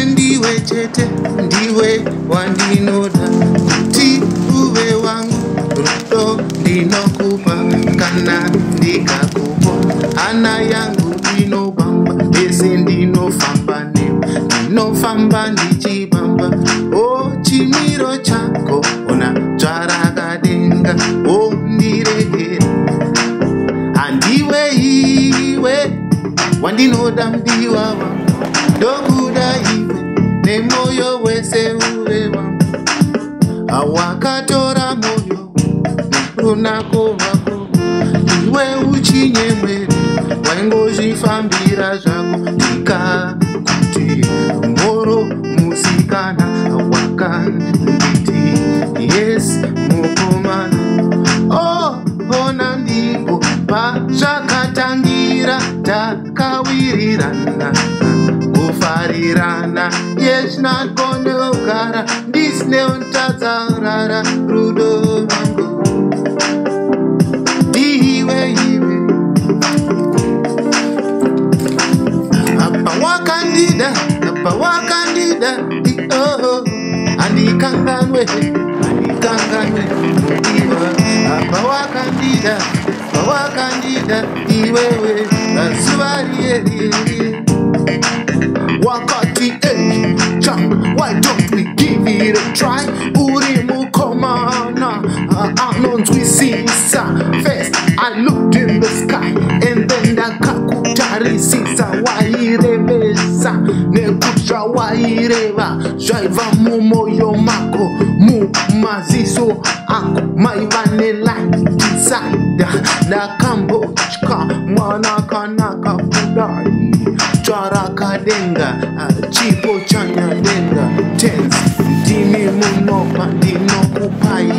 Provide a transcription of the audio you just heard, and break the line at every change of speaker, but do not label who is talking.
ndiwe chete, ndiwe wandinoda kuti uve wangu, rudo ndinokupa kana ndikakupa. Hana yangu inobamba, ese ndinofamba newe, ndinofamba ndichibamba. O chimiro chako, ona zvarakadenga, o ndiregere. Handiwe iwe wandinoda mbiwa wangu, ndokuda iwe nemoyo wese uve wangu. Awakatora moyo runako rwako, iwe uchinyemwera waingozvifambira zvako. Ndikakuti moro musikana wakanditi, yes mukomana. Oh, ona ndipo pazvakatangira, takawirirana kufarirana. Yes, not gonna gara, this neon tazarara, rudo rangu. Iwe iwe apa wakandida, oh, andikanganwe iwe. Apa wakandida, iwewe asuvari wakati changa, why don't we give it a try? Uri mukomana anonzwisisa. First I looked in the sky and then ndakakutarisisa. Wairevesa nekutsva waireva zvaiva mumoyo mako, mumaziso ako maiva nelight-inside. Ndakambotya mwana kanaka kudai, zvarakadenga chipo chanyadenga. Tense ndimi munopa, ndinokupai